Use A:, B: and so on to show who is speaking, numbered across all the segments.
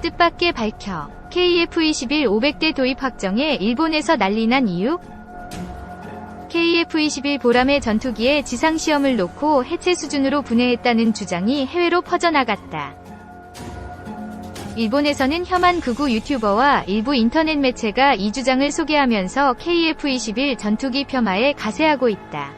A: 뜻밖의 밝혀 KF-21 500대 도입 확정에 일본에서 난리 난 이유? KF-21 보람의 전투기의 지상시험을 놓고 해체 수준으로 분해했다는 주장이 해외로 퍼져나갔다. 일본에서는 혐한 극우 유튜버와 일부 인터넷 매체가 이 주장을 소개하면서 KF-21 전투기 폄하에 가세하고 있다.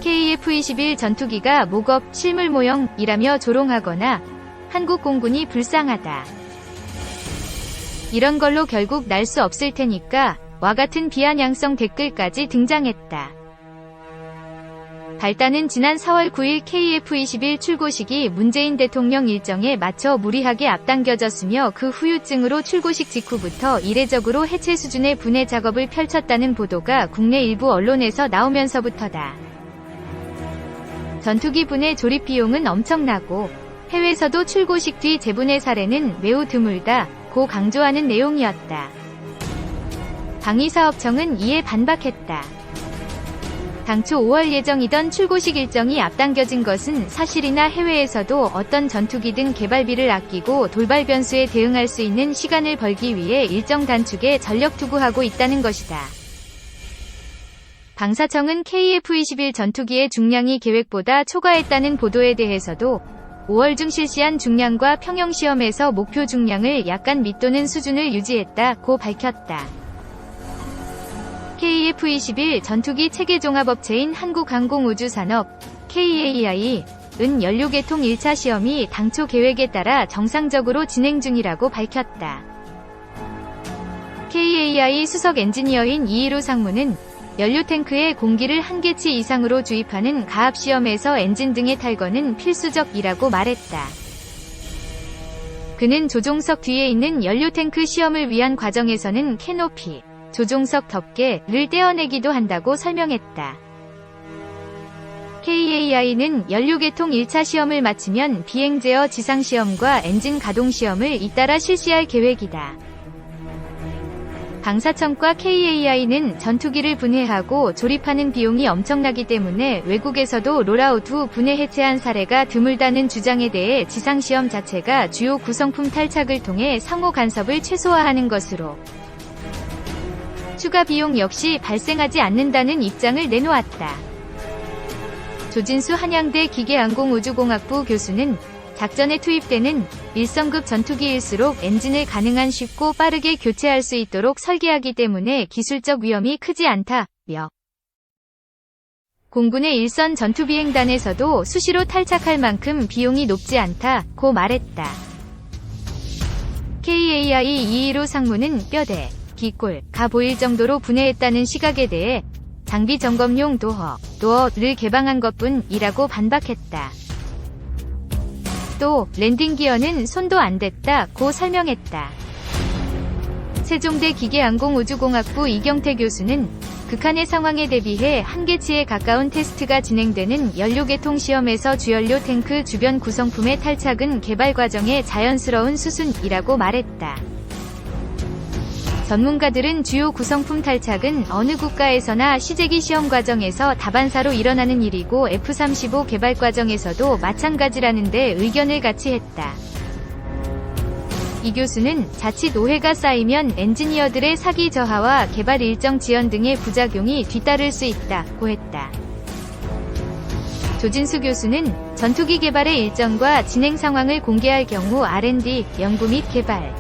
A: KF-21 전투기가 목업, 실물 모형이라며 조롱하거나 한국 공군이 불쌍하다. 이런 걸로 결국 날 수 없을 테니까 와 같은 비아냥성 댓글까지 등장했다. 발단은 지난 4월 9일 KF-21 출고식이 문재인 대통령 일정에 맞춰 무리하게 앞당겨졌으며 그 후유증으로 출고식 직후부터 이례적으로 해체 수준의 분해 작업을 펼쳤다는 보도가 국내 일부 언론에서 나오면서부터다. 전투기 분해 조립 비용은 엄청나고 해외에서도 출고식 뒤 재분해 사례는 매우 드물다 고 강조하는 내용이었다. 방위사업청은 이에 반박했다. 당초 5월 예정이던 출고식 일정이 앞당겨진 것은 사실이나 해외에서도 어떤 전투기든 개발비를 아끼고 돌발 변수에 대응할 수 있는 시간을 벌기 위해 일정 단축에 전력 투구하고 있다는 것이다. 방사청은 KF-21 전투기의 중량이 계획보다 초과했다는 보도에 대해서도 5월 중 실시한 중량과 평형시험에서 목표 중량을 약간 밑도는 수준을 유지했다고 밝혔다. KF-21 전투기 체계종합업체인 한국항공우주산업 KAI은 연료계통 1차 시험이 당초 계획에 따라 정상적으로 진행 중이라고 밝혔다. KAI 수석 엔지니어인 이희루 상무는 연료탱크에 공기를 한계치 이상으로 주입하는 가압시험에서 엔진 등의 탈거는 필수적이라고 말했다. 그는 조종석 뒤에 있는 연료탱크 시험을 위한 과정에서는 캐노피, 조종석 덮개를 떼어내기도 한다고 설명했다. KAI는 연료계통 1차 시험을 마치면 비행제어 지상시험과 엔진 가동시험을 잇따라 실시할 계획이다. 방사청과 KAI는 전투기를 분해하고 조립하는 비용이 엄청나기 때문에 외국에서도 롤아웃 후 분해 해체한 사례가 드물다는 주장에 대해 지상시험 자체가 주요 구성품 탈착을 통해 상호 간섭을 최소화하는 것으로 추가 비용 역시 발생하지 않는다는 입장을 내놓았다. 조진수 한양대 기계항공우주공학부 교수는 작전에 투입되는 1성급 전투기일수록 엔진을 가능한 쉽고 빠르게 교체할 수 있도록 설계하기 때문에 기술적 위험이 크지 않다며 공군의 일선 전투비행단에서도 수시로 탈착할 만큼 비용이 높지 않다고 말했다. KAI 이희루 상무는 뼈대, 기골가 보일 정도로 분해했다는 시각에 대해 장비 점검용 도어를 개방한 것뿐이라고 반박했다. 또 랜딩 기어는 손도 안 댔다고 설명했다. 세종대 기계항공우주공학부 이경태 교수는 극한의 상황에 대비해 한계치에 가까운 테스트가 진행되는 연료계통 시험에서 주연료 탱크 주변 구성품의 탈착은 개발 과정의 자연스러운 수순이라고 말했다. 전문가들은 주요 구성품 탈착은 어느 국가에서나 시제기 시험 과정에서 다반사로 일어나는 일이고 F-35 개발 과정에서도 마찬가지라는데 의견을 같이 했다. 이 교수는 자칫 오해가 쌓이면 엔지니어들의 사기 저하와 개발 일정 지연 등의 부작용이 뒤따를 수 있다고 했다. 조진수 교수는 전투기 개발의 일정과 진행 상황을 공개할 경우 R&D, 연구 및 개발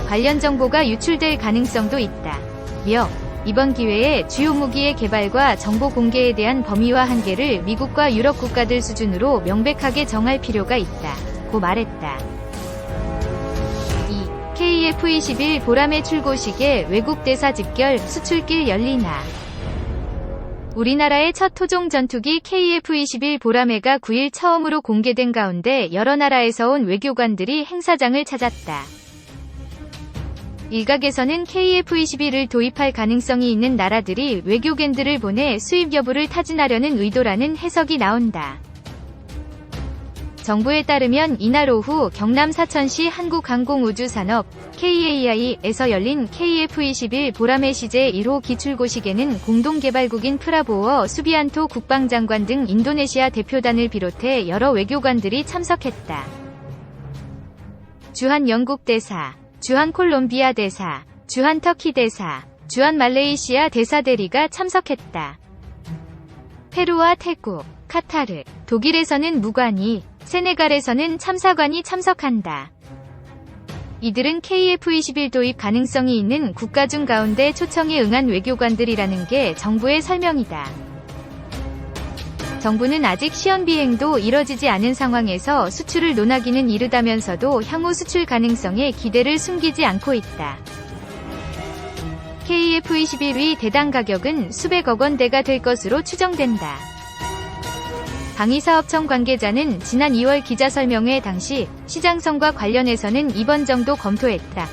A: 관련 정보가 유출될 가능성도 있다며 이번 기회에 주요 무기의 개발과 정보 공개에 대한 범위와 한계를 미국과 유럽 국가들 수준으로 명백하게 정할 필요가 있다고 말했다. KF-21 보람의 출고식에 외국 대사 집결, 수출길 열리나. 우리나라의 첫 토종 전투기 KF-21 보람회가 9일 처음으로 공개된 가운데 여러 나라에서 온 외교관들이 행사장을 찾았다. 일각에서는 KF-21을 도입할 가능성이 있는 나라들이 외교관들을 보내 수입 여부를 타진하려는 의도라는 해석이 나온다. 정부에 따르면 이날 오후 경남 사천시 한국항공우주산업 KAI에서 열린 KF-21 보람회 시제 1호 기출고식에는 공동개발국인 프라보어 수비안토 국방장관 등 인도네시아 대표단을 비롯해 여러 외교관들이 참석했다. 주한 영국 대사, 주한 콜롬비아 대사, 주한 터키 대사, 주한 말레이시아 대사 대리가 참석했다. 페루와 태국, 카타르, 독일에서는 무관이, 세네갈에서는 참사관이 참석한다. 이들은 KF-21 도입 가능성이 있는 국가 중 가운데 초청에 응한 외교관들이라는 게 정부의 설명이다. 정부는 아직 시험 비행도 이뤄지지 않은 상황에서 수출을 논하기는 이르다면서도 향후 수출 가능성에 기대를 숨기지 않고 있다. KF-21의 대당 가격은 수백억 원대가 될 것으로 추정된다. 방위사업청 관계자는 지난 2월 기자설명회 당시 시장성과 관련해서는 이번 정도 검토했다.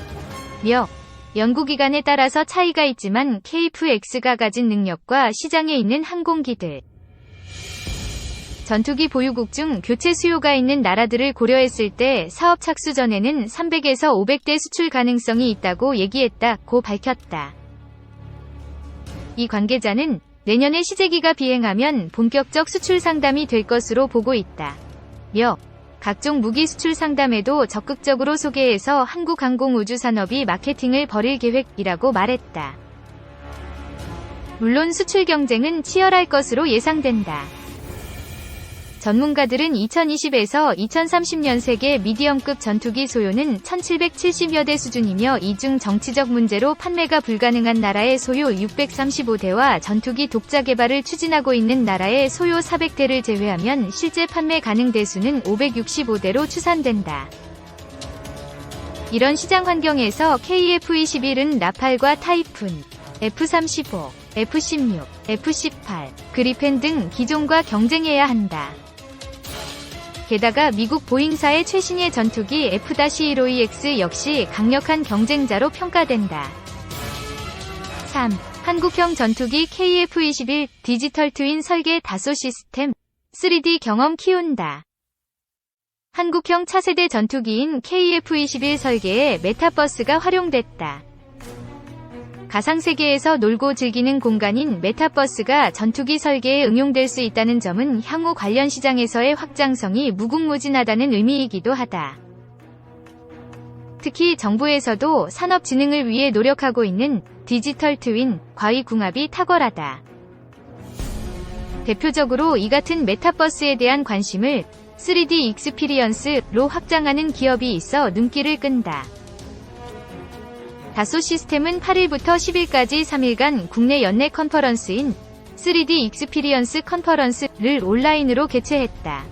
A: 며 연구기간에 따라서 차이가 있지만 KF-X가 가진 능력과 시장에 있는 항공기들, 전투기 보유국 중 교체 수요가 있는 나라들을 고려했을 때 사업 착수 전에는 300에서 500대 수출 가능성이 있다고 얘기했다고 밝혔다. 이 관계자는 내년에 시제기가 비행하면 본격적 수출 상담이 될 것으로 보고 있다. 며 각종 무기 수출 상담에도 적극적으로 소개해서 한국 항공우주산업이 마케팅을 벌일 계획이라고 말했다. 물론 수출 경쟁은 치열할 것으로 예상된다. 전문가들은 2020에서 2030년 세계 미디엄급 전투기 소요는 1770여 대 수준이며 이 중 정치적 문제로 판매가 불가능한 나라의 소요 635대와 전투기 독자 개발을 추진하고 있는 나라의 소요 400대를 제외하면 실제 판매 가능 대수는 565대로 추산된다. 이런 시장 환경에서 KF-21은 라팔과 타이푼, F-35, F-16, F-18, 그리펜 등 기종과 경쟁해야 한다. 게다가 미국 보잉사의 최신의 전투기 F-15EX 역시 강력한 경쟁자로 평가된다. 3. 한국형 전투기 KF-21 디지털 트윈 설계 다소 시스템 3D 경험 키운다. 한국형 차세대 전투기인 KF-21 설계에 메타버스가 활용됐다. 가상세계에서 놀고 즐기는 공간인 메타버스가 전투기 설계에 응용될 수 있다는 점은 향후 관련 시장에서의 확장성이 무궁무진하다는 의미이기도 하다. 특히 정부에서도 산업 진흥을 위해 노력하고 있는 디지털 트윈, 과의 궁합이 탁월하다. 대표적으로 이 같은 메타버스에 대한 관심을 3D 익스피리언스로 확장하는 기업이 있어 눈길을 끈다. 다소 시스템은 8일부터 10일까지 3일간 국내 연내 컨퍼런스인 3D 익스피리언스 컨퍼런스를 온라인으로 개최했다.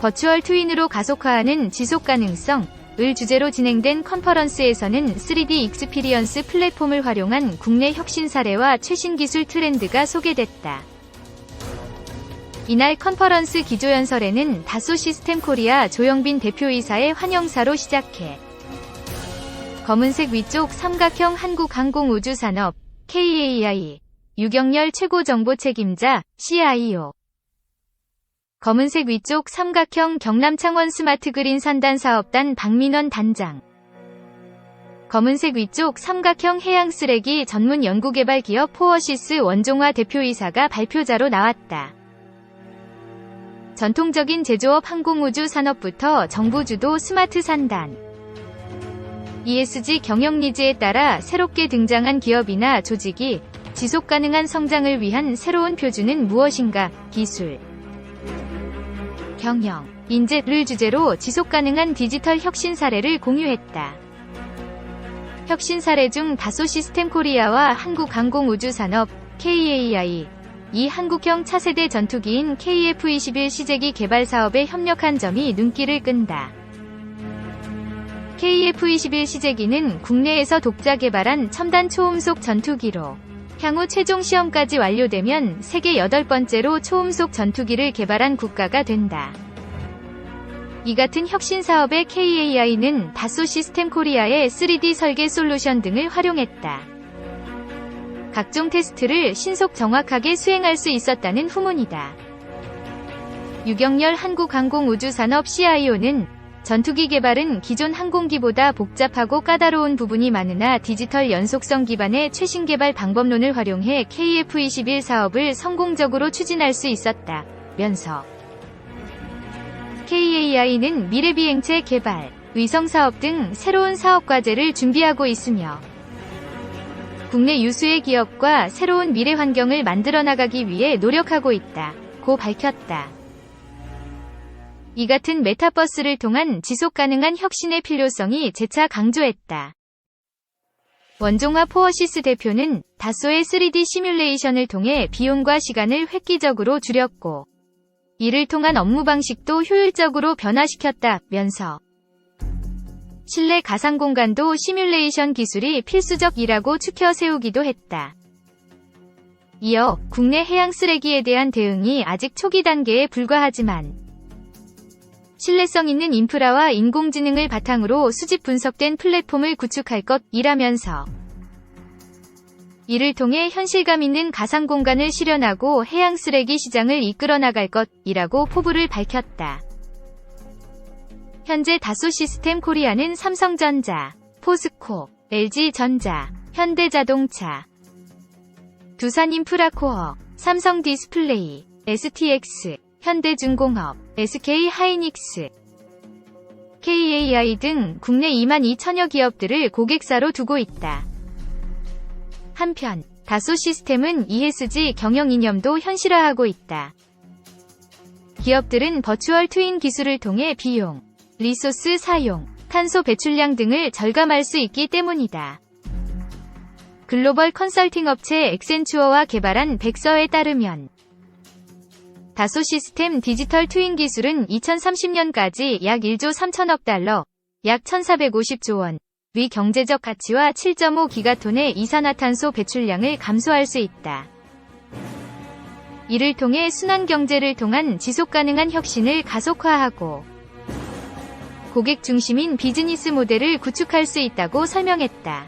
A: 버추얼 트윈으로 가속화하는 지속 가능성을 주제로 진행된 컨퍼런스에서는 3D 익스피리언스 플랫폼을 활용한 국내 혁신 사례와 최신 기술 트렌드가 소개됐다. 이날 컨퍼런스 기조연설에는 다소 시스템 코리아 조영빈 대표이사의 환영사로 시작해 검은색 위쪽 삼각형 한국항공우주산업 KAI 유경열 최고정보 책임자 CIO 검은색 위쪽 삼각형 경남창원 스마트그린 산단사업단 박민원 단장 검은색 위쪽 삼각형 해양쓰레기 전문 연구개발기업 포어시스 원종화 대표이사가 발표자로 나왔다. 전통적인 제조업 항공우주 산업부터 정부 주도 스마트 산단 ESG 경영 니즈에 따라 새롭게 등장한 기업이나 조직이 지속가능한 성장을 위한 새로운 표준은 무엇인가, 기술, 경영, 인재를 주제로 지속가능한 디지털 혁신 사례를 공유했다. 혁신 사례 중 다소 시스템 코리아와 한국항공우주산업 KAI, 이 한국형 차세대 전투기인 KF-21 시제기 개발 사업에 협력한 점이 눈길을 끈다. KF-21 시제기는 국내에서 독자 개발한 첨단 초음속 전투기로 향후 최종 시험까지 완료되면 세계 8번째로 초음속 전투기를 개발한 국가가 된다. 이 같은 혁신 사업에 KAI는 다소 시스템 코리아의 3D 설계 솔루션 등을 활용했다. 각종 테스트를 신속 정확하게 수행할 수 있었다는 후문이다. 유경열 한국항공우주산업 CIO는 전투기 개발은 기존 항공기보다 복잡하고 까다로운 부분이 많으나 디지털 연속성 기반의 최신 개발 방법론을 활용해 KF-21 사업을 성공적으로 추진할 수 있었다. 면서 KAI는 미래비행체 개발, 위성사업 등 새로운 사업과제를 준비하고 있으며 국내 유수의 기업과 새로운 미래 환경을 만들어 나가기 위해 노력하고 있다고 밝혔다. 이 같은 메타버스를 통한 지속가능한 혁신의 필요성이 재차 강조했다. 원종화 포어시스 대표는 다소의 3D 시뮬레이션을 통해 비용과 시간을 획기적으로 줄였고 이를 통한 업무 방식도 효율적으로 변화시켰다면서 실내 가상공간도 시뮬레이션 기술이 필수적이라고 추켜 세우기도 했다. 이어 국내 해양 쓰레기에 대한 대응이 아직 초기 단계에 불과하지만 신뢰성 있는 인프라와 인공지능을 바탕으로 수집 분석된 플랫폼을 구축할 것이라면서 이를 통해 현실감 있는 가상공간을 실현하고 해양 쓰레기 시장을 이끌어 나갈 것이라고 포부를 밝혔다. 현재 다소 시스템 코리아는 삼성전자, 포스코, LG전자, 현대자동차, 두산인프라코어, 삼성디스플레이, STX, 현대중공업, SK하이닉스, KAI 등 국내 22,000여 기업들을 고객사로 두고 있다. 한편 다소 시스템은 ESG 경영 이념도 현실화하고 있다. 기업들은 버추얼 트윈 기술을 통해 비용, 리소스 사용, 탄소 배출량 등을 절감할 수 있기 때문이다. 글로벌 컨설팅 업체 엑센추어와 개발한 백서에 따르면 다소 시스템 디지털 트윈 기술은 2030년까지 약 1조 3천억 달러, 약 1,450조 원, 위 경제적 가치와 7.5 기가톤의 이산화탄소 배출량을 감소할 수 있다. 이를 통해 순환경제를 통한 지속가능한 혁신을 가속화하고 고객 중심인 비즈니스 모델을 구축할 수 있다고 설명했다.